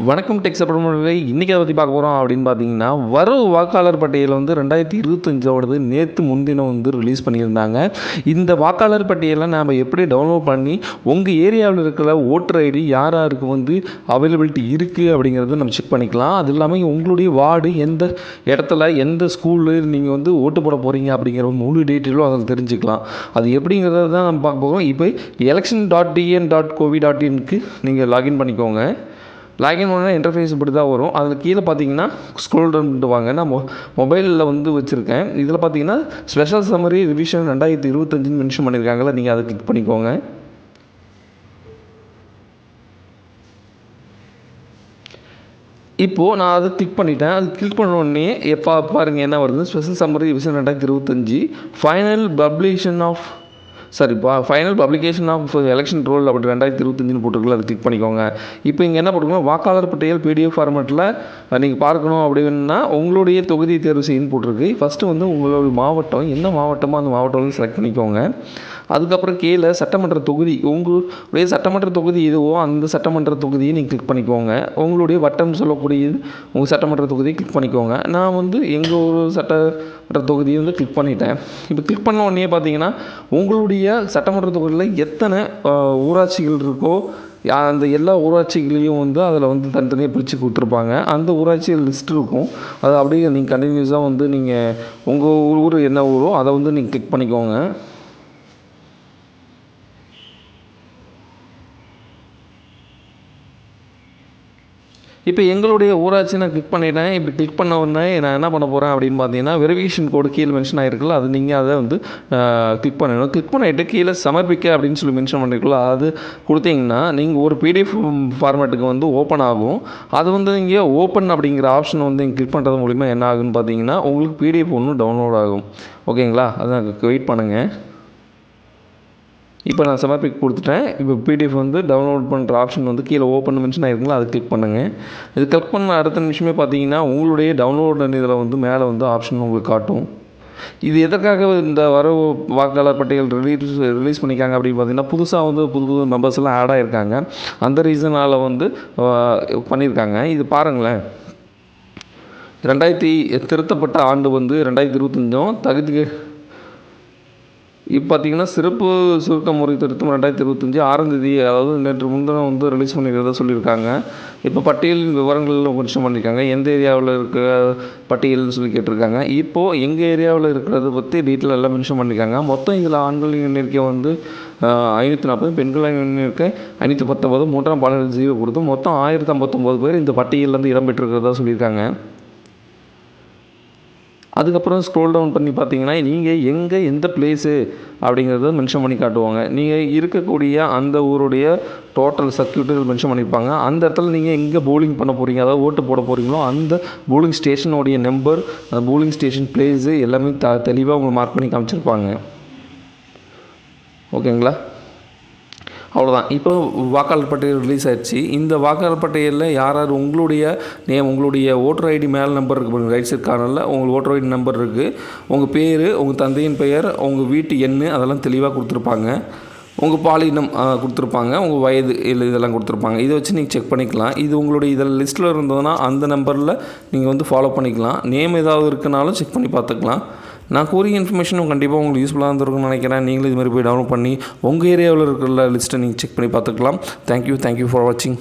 வணக்கம் tech support. இன்றைக்கி அதை பற்றி பார்க்க போகிறோம் அப்படின்னு பார்த்தீங்கன்னா, வரும் வாக்காளர் பட்டியல் வந்து 2025 நேற்று முன்தினம் வந்து ரிலீஸ் பண்ணியிருந்தாங்க. இந்த வாக்காளர் பட்டியலை நாம் எப்படி டவுன்லோட் பண்ணி உங்கள் ஏரியாவில் இருக்கிற ஓட்டர் ஐடி யார் யாருக்கு வந்து அவைலபிலிட்டி இருக்குது அப்படிங்கிறத நம்ம செக் பண்ணிக்கலாம். அது இல்லாமல் உங்களுடைய வார்டு எந்த இடத்துல எந்த ஸ்கூலில் நீங்கள் வந்து ஓட்டு போட போகிறீங்க அப்படிங்கிற முழு டீட்டெயிலும் அதில் தெரிஞ்சுக்கலாம். அது எப்படிங்கிறத தான் நம்ம பார்க்க போகிறோம். இப்போ election.tn.covid.inக்கு நீங்கள் லாகின் பண்ணிக்கோங்க. லாகின் பண்ணால் இன்டர்ஃபேஸ் இப்படி தான் வரும். அதில் கீழே பார்த்தீங்கன்னா ஸ்க்ரோல் டவுன் வாங்க. நான் மொபைலில் வந்து வச்சுருக்கேன். இதில் பார்த்தீங்கன்னா ஸ்பெஷல் சம்மரி ரிவிஷன் 2025 மென்ஷன் பண்ணியிருக்காங்களா, நீங்கள் அதை கிளிக் பண்ணிக்கோங்க. இப்போது நான் அதை கிளிக் பண்ணிட்டேன். அது கிளிக் பண்ண உடனே பாருங்கள் என்ன வருது. Special summary revision 2025 final publication of election roll அப்படி 2025 போட்டிருக்கல, அதை கிளிக் பண்ணிக்கோங்க. இப்போ இங்கே என்ன போட்டுக்கணும், வாக்காளர் பட்டியல் PDF ஃபார்மேட்டில் நீங்கள் பார்க்கணும் அப்படின்னா உங்களுடைய தொகுதி தேர்வு செய்யணும்னு போட்டிருக்கு. ஃபஸ்ட்டு வந்து உங்களுடைய மாவட்டம் என்ன மாவட்டமோ அந்த மாவட்டம் வந்து செலக்ட் பண்ணிக்கோங்க. அதுக்கப்புறம் கீழே சட்டமன்ற தொகுதி, உங்களுடைய சட்டமன்ற தொகுதி எதுவோ அந்த சட்டமன்ற தொகுதியை நீங்கள் கிளிக் பண்ணிக்கோங்க. உங்களுடைய வட்டம் சொல்லக்கூடியது உங்கள் சட்டமன்ற தொகுதியை கிளிக் பண்ணிக்கோங்க. நான் வந்து எங்கள் ஒரு சட்டமன்ற தொகுதியை வந்து கிளிக் பண்ணிட்டேன். இப்போ கிளிக் பண்ண உடனே பார்த்தீங்கன்னா உங்களுடைய சட்டமன்ற தொகுதியில் எத்தனை ஊராட்சிகள் இருக்கோ அந்த எல்லா ஊராட்சிகளையும் வந்து அதில் வந்து தனித்தனியாக பிரித்து கொடுத்துருப்பாங்க. அந்த ஊராட்சி லிஸ்ட் இருக்கும். அதை அப்படியே நீங்கள் கண்டினியூஸாக வந்து நீங்கள் உங்கள் ஊர் என்ன ஊரோ அதை வந்து நீங்கள் கிளிக் பண்ணிக்கோங்க. இப்போ எங்களுடைய ஊராட்சி நான் கிளிக் பண்ணிட்டேன். இப்போ கிளிக் பண்ண உடனே நான் என்ன பண்ண போகிறேன் அப்படின்னு பார்த்தீங்கன்னா, வெரிஃபிகேஷன் கோடு கீழே மென்ஷன் ஆகிருக்குல்ல, அது நீங்கள் அதை வந்து கிளிக் பண்ணணும். கிளிக் பண்ணிவிட்டு கீழே சமர்ப்பிக்க அப்படின்னு சொல்லி மென்ஷன் பண்ணியிருக்குல்ல, அது கொடுத்தீங்கன்னா நீங்கள் ஒரு PDF ஃபார்மேட்டுக்கு வந்து ஓப்பன் ஆகும். அது வந்து நீங்கள் ஓப்பன் அப்படிங்கிற ஆப்ஷன் வந்து நீங்கள் கிளிக் பண்ணுறது மூலிமா என்ன ஆகுன்னு பார்த்தீங்கன்னா உங்களுக்கு PDF ஒன்று டவுன்லோட் ஆகும். ஓகேங்களா, அதான் வெயிட் பண்ணுங்கள். இப்போ நான் சமர்ப்பிக்க கொடுத்துட்டேன். இப்போ PDF வந்து டவுன்லோட் பண்ணுற ஆப்ஷன் வந்து கீழே ஓப்பன் மென்ஷன் ஆகிருக்குங்களா, அதை கிளிக் பண்ணுங்கள். இது கிளிக் பண்ண அடுத்த நிமிஷமே பார்த்தீங்கன்னா உங்களுடைய டவுன்லோட் இதில் வந்து மேலே வந்து ஆப்ஷன் உங்களுக்கு காட்டும். இது எதற்காக இந்த வாக்காளர் பட்டியல் ரிலீஸ் பண்ணிக்காங்க அப்படின்னு பார்த்தீங்கன்னா, புதுசாக வந்து புது மெம்பர்ஸ் எல்லாம் ஆட் ஆகிருக்காங்க. அந்த ரீசனால் வந்து பண்ணியிருக்காங்க. இது பாருங்களேன், திருத்தப்பட்ட ஆண்டு வந்து 2025 தகுதி. இப்போ பார்த்தீங்கன்னா சிறப்பு சுருக்க முறை திருத்தம் 2025 6ஆம் தேதி, அதாவது நேற்று முன்தினம் வந்து ரிலீஸ் பண்ணிக்கிறதா சொல்லியிருக்காங்க. இப்போ பட்டியலின் விவரங்களில் மென்ஷன் பண்ணியிருக்காங்க. எந்த ஏரியாவில் இருக்க பட்டியல்னு சொல்லி கேட்டிருக்காங்க. இப்போது எங்கள் ஏரியாவில் இருக்கிறத பற்றி டீட்டெயில் எல்லாம் மென்ஷன் பண்ணியிருக்காங்க. மொத்தம் இதில் ஆண்களின் எண்ணிக்கை வந்து 540, பெண்களின் எண்ணிக்கை 519, மூன்றாம் பாலினல் 0 கொடுத்து மொத்தம் 1059 பேர் இந்த பட்டியலில் வந்து இடம்பெற்றிருக்கிறதா சொல்லியிருக்காங்க. அதுக்கப்புறம் ஸ்க்ரோல் டவுன் பண்ணி பார்த்தீங்கன்னா நீங்கள் எந்த பிளேஸு அப்படிங்கிறத மென்ஷன் பண்ணி காட்டுவாங்க. நீங்கள் இருக்கக்கூடிய அந்த ஊருடைய டோட்டல் சர்க்யூட்டு மென்ஷன் பண்ணியிருப்பாங்க. அந்த இடத்துல நீங்கள் எங்கே போலிங் பண்ண போகிறீங்க, அதாவது ஓட்டு போட போகிறீங்களோ அந்த போலிங் ஸ்டேஷனுடைய நம்பர், அந்த போலிங் ஸ்டேஷன் பிளேஸு எல்லாமே தெளிவாக உங்களுக்கு மார்க் பண்ணி காமிச்சிருப்பாங்க. ஓகேங்களா, அவ்வளோதான். இப்போ வாக்காளர் பட்டியல் ரிலீஸ் ஆயிடுச்சு. இந்த வாக்காளர் பட்டியலில் யார் உங்களுடைய நேம், உங்களுடைய ஓட்டர் ஐடி மேல் நம்பர் இருக்குது, ரைட் சைட் கார்னரில் உங்களுக்கு ஓட்டர் ஐடி நம்பர் இருக்குது. உங்கள் பேர், உங்கள் தந்தையின் பெயர், உங்கள் வீட்டு எண் அதெல்லாம் தெளிவாக கொடுத்துருப்பாங்க. உங்கள் பாலினம் கொடுத்துருப்பாங்க, உங்கள் வயது இதெல்லாம் கொடுத்துருப்பாங்க. இதை வச்சு நீங்கள் செக் பண்ணிக்கலாம். இது உங்களுடைய இதில் லிஸ்ட்டில் இருந்ததுன்னா அந்த நம்பரில் நீங்கள் வந்து ஃபாலோ பண்ணிக்கலாம். நேம் ஏதாவது இருக்குனாலும் செக் பண்ணி பார்த்துக்கலாம். நான் கூறிய இன்ஃபர்மேஷனும் கண்டிப்பாக உங்களுக்கு யூஸ்ஃபுல்லாக இருந்திருக்குன்னு நினைக்கிறேன். நீங்களும் இது மாதிரி போய் டவுன்லோட் பண்ணி உங்கள் ஏரியாவில் இருக்கிற லிஸ்ட்டை நீங்கள் செக் பண்ணி பார்த்துக்கலாம். தேங்க்யூ ஃபார் வாட்சிங்.